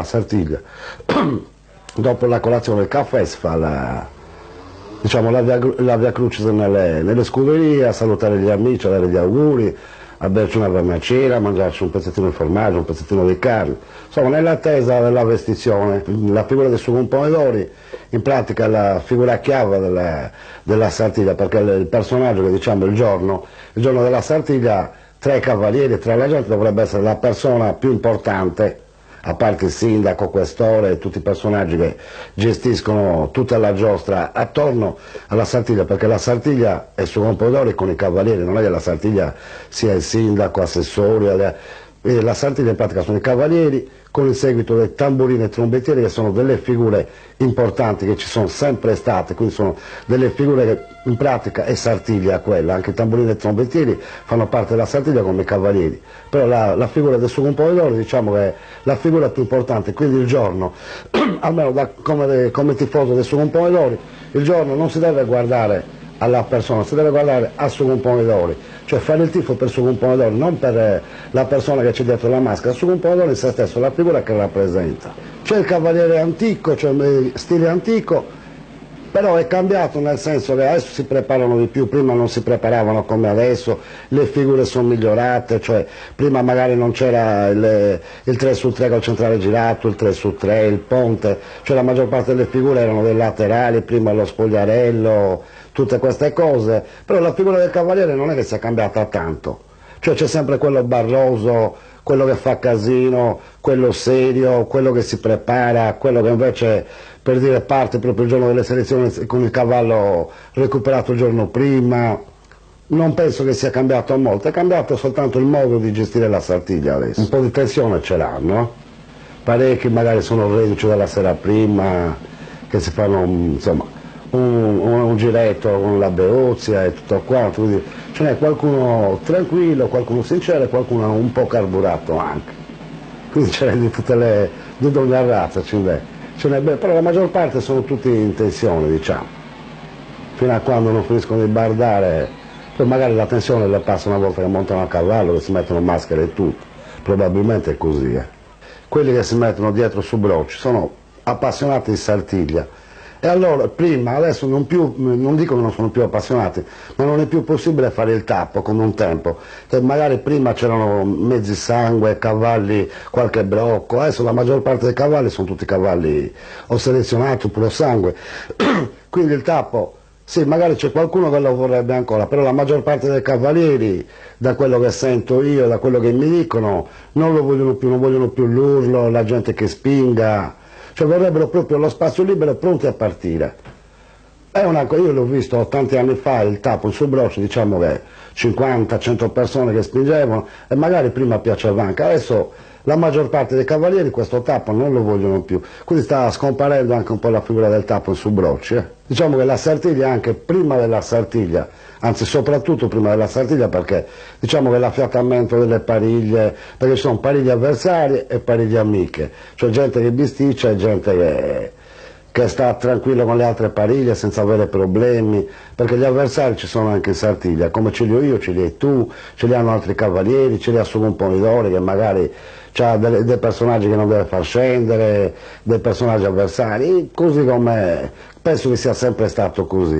A Sartiglia, dopo la colazione, il caffè, si fa la via crucis nelle scuderie, a salutare gli amici, a dare gli auguri, a berci una vermicera, a mangiarci un pezzettino di formaggio, un pezzettino di carne. Insomma, nell'attesa della vestizione, la figura del sugo pomodori, in pratica è la figura chiave della Sartiglia, perché il personaggio che diciamo il giorno della Sartiglia, tra i cavalieri, tra la gente, dovrebbe essere la persona più importante, a parte il sindaco, questore e tutti i personaggi che gestiscono tutta la giostra attorno alla Sartiglia, perché la Sartiglia è su pomodori con i cavalieri, non è che la Sartiglia sia il sindaco, assessori, la Sartiglia in pratica sono i cavalieri con il seguito dei tamburini e trombettieri, che sono delle figure importanti che ci sono sempre state, quindi sono delle figure che in pratica è Sartiglia quella, anche i tamburini e i trombettieri fanno parte della Sartiglia come i cavalieri, però la figura del sugo pomodoro diciamo che è la figura più importante, quindi il giorno, almeno come tifoso del sugo pomodori, il giorno non si deve guardare alla persona, si deve guardare a sugo pomodori, cioè fare il tifo per sugo pomodori, non per la persona che c'è dietro la maschera. Sugo pomodori in se stesso, la figura che rappresenta. C'è il cavaliere antico, c'è il stile antico, però è cambiato nel senso che adesso si preparano di più, prima non si preparavano come adesso, le figure sono migliorate, cioè prima magari non c'era il 3 su 3 col centrale girato, il 3 su 3, il ponte, cioè la maggior parte delle figure erano dei laterali, prima lo spogliarello, tutte queste cose, però la figura del cavaliere non è che sia cambiata tanto, cioè c'è sempre quello barroso, quello che fa casino, quello serio, quello che si prepara, quello che invece per dire parte proprio il giorno delle selezioni con il cavallo recuperato il giorno prima. Non penso che sia cambiato molto, è cambiato soltanto il modo di gestire la Sartiglia adesso. Un po' di tensione ce l'hanno, parecchi magari sono reduci dalla sera prima, che si fanno insomma un giretto con la beozia e tutto quanto, quindi ce n'è qualcuno tranquillo, qualcuno sincero e qualcuno un po' carburato anche, quindi ce n'è di ogni razza, però la maggior parte sono tutti in tensione, diciamo, fino a quando non finiscono di bardare, poi magari la tensione la passa una volta che montano a cavallo, che si mettono maschere e tutto, probabilmente è così. Quelli che si mettono dietro su brocci sono appassionati di Sartiglia. E allora prima, adesso non dico che non sono più appassionati, ma non è più possibile fare il tappo come un tempo, che magari prima c'erano mezzi sangue, cavalli, qualche brocco, adesso la maggior parte dei cavalli sono tutti cavalli o selezionati oppure sangue, quindi il tappo, sì, magari c'è qualcuno che lo vorrebbe ancora, però la maggior parte dei cavalieri, da quello che sento io, da quello che mi dicono, non lo vogliono più, non vogliono più l'urlo, la gente che spinga, cioè vorrebbero proprio lo spazio libero pronti a partire. Io l'ho visto tanti anni fa, il tappo sul broccio, diciamo che 50-100 persone che spingevano e magari prima piaceva anche, adesso la maggior parte dei cavalieri questo tappo non lo vogliono più, quindi sta scomparendo anche un po' la figura del tappo su brocci. Diciamo che la Sartiglia anche prima della Sartiglia, anzi soprattutto prima della Sartiglia, perché diciamo che l'affiatamento delle pariglie, perché ci sono pariglie avversarie e pariglie amiche, cioè gente che bisticcia e gente che sta tranquillo con le altre pariglie senza avere problemi, perché gli avversari ci sono anche in Sartiglia, come ce li ho io, ce li hai tu, ce li hanno altri cavalieri, ce li ha solo un pomodoro che magari ha dei personaggi che non deve far scendere, dei personaggi avversari, così come penso che sia sempre stato così.